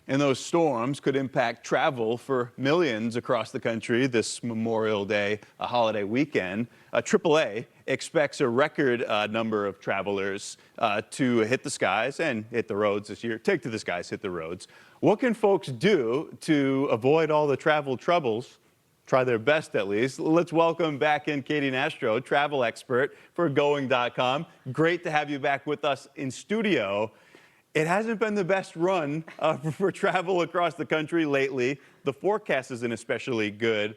And those storms could impact travel for millions across the country this Memorial Day, a holiday weekend. AAA expects a record number of travelers to hit the skies and hit the roads this year. Take to the skies, hit the roads. What can folks do to avoid all the travel troubles? Try their best, at least. Let's welcome back in Katy Nastro, travel expert for Going.com. Great to have you back with us in studio. It hasn't been the best run for travel across the country lately. The forecast isn't especially good.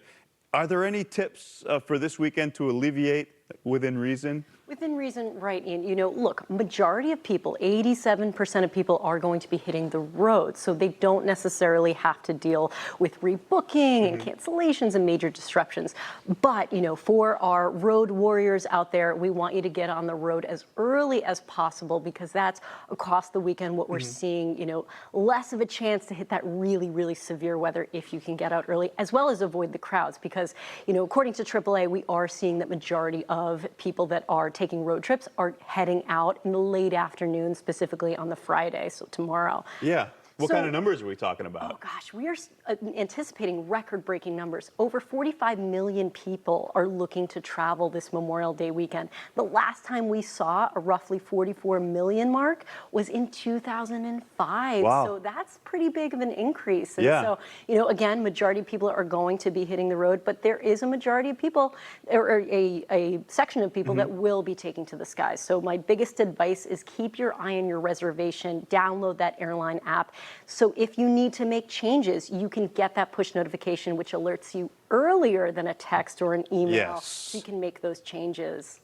Are there any tips for this weekend to alleviate within reason? Within reason, right, Ian. You know, look, majority of people, 87% of people are going to be hitting the road, so they don't necessarily have to deal with rebooking and cancellations and major disruptions. But, you know, for our road warriors out there, we want you to get on the road as early as possible because that's across the weekend what we're seeing, you know, less of a chance to hit that really, really severe weather if you can get out early, as well as avoid the crowds because, you know, according to AAA, we are seeing that majority of people that are taking road trips are heading out in the late afternoon, specifically on the Friday, so tomorrow. Yeah. What kind of numbers are we talking about? Oh gosh, we are anticipating record-breaking numbers. Over 45 million people are looking to travel this Memorial Day weekend. The last time we saw a roughly 44 million mark was in 2005. Wow. So that's pretty big of an increase. And so, you know, again, majority of people are going to be hitting the road, but there is a majority of people, or a section of people that will be taking to the skies. So my biggest advice is keep your eye on your reservation, download that airline app. So if you need to make changes, you can get that push notification, which alerts you earlier than a text or an email, so you can make those changes.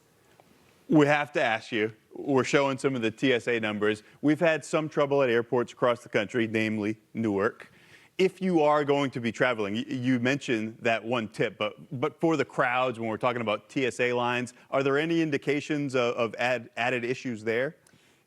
We have to ask you, we're showing some of the TSA numbers. We've had some trouble at airports across the country, namely Newark. If you are going to be traveling, you mentioned that one tip, but for the crowds, when we're talking about TSA lines, are there any indications of added issues there?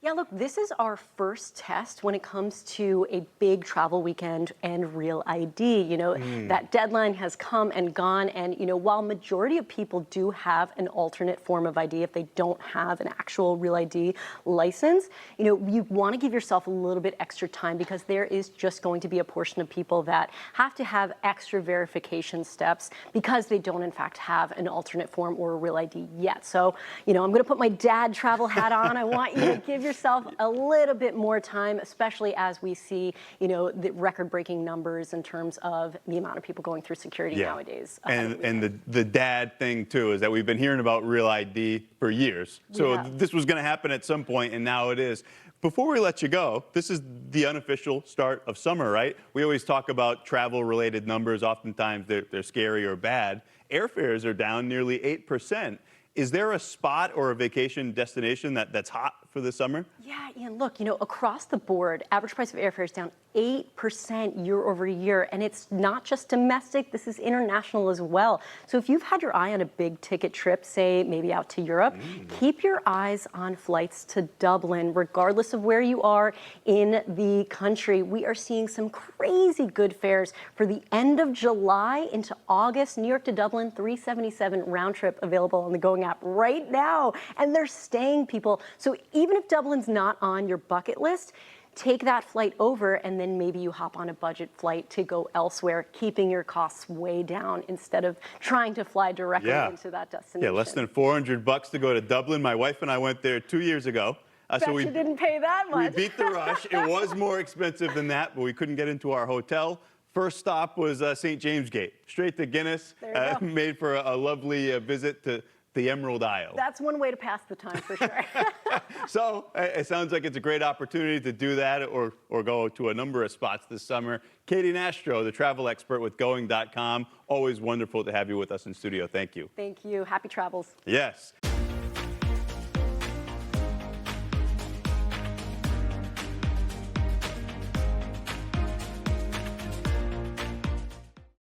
Yeah, look, this is our first test when it comes to a big travel weekend and Real ID. You know, that deadline has come and gone. And, you know, while majority of people do have an alternate form of ID if they don't have an actual Real ID license, you know, you want to give yourself a little bit extra time because there is just going to be a portion of people that have to have extra verification steps because they don't, in fact, have an alternate form or a Real ID yet. So, you know, I'm going to put my dad travel hat on. I want you to give yourself a little bit more time, especially as we see, you know, the record-breaking numbers in terms of the amount of people going through security nowadays. And the dad thing, too, is that we've been hearing about Real ID for years. So this was going to happen at some point, and now it is. Before we let you go, this is the unofficial start of summer, right? We always talk about travel-related numbers. Oftentimes, they're scary or bad. Airfares are down nearly 8%. Is there a spot or a vacation destination that's hot for the summer? Yeah, Ian, look, you know, across the board, average price of airfare is down 8% year over year. And it's not just domestic, this is international as well. So if you've had your eye on a big ticket trip, say maybe out to Europe, keep your eyes on flights to Dublin, regardless of where you are in the country. We are seeing some crazy good fares for the end of July into August. New York to Dublin, $377 round trip available on the Going app right now. And they're staying, people. So even if Dublin's not on your bucket list, take that flight over and then maybe you hop on a budget flight to go elsewhere, keeping your costs way down instead of trying to fly directly into that destination. Yeah, less than $400 to go to Dublin. My wife and I went there 2 years ago. So we didn't pay that much. We beat the rush. It was more expensive than that, but we couldn't get into our hotel. First stop was St. James Gate, straight to Guinness. Made for a lovely visit to the Emerald Isle. That's one way to pass the time for sure. So it sounds like it's a great opportunity to do that or go to a number of spots this summer. Katy Nastro, the travel expert with Going.com. Always wonderful to have you with us in studio. Thank you. Thank you. Happy travels. Yes.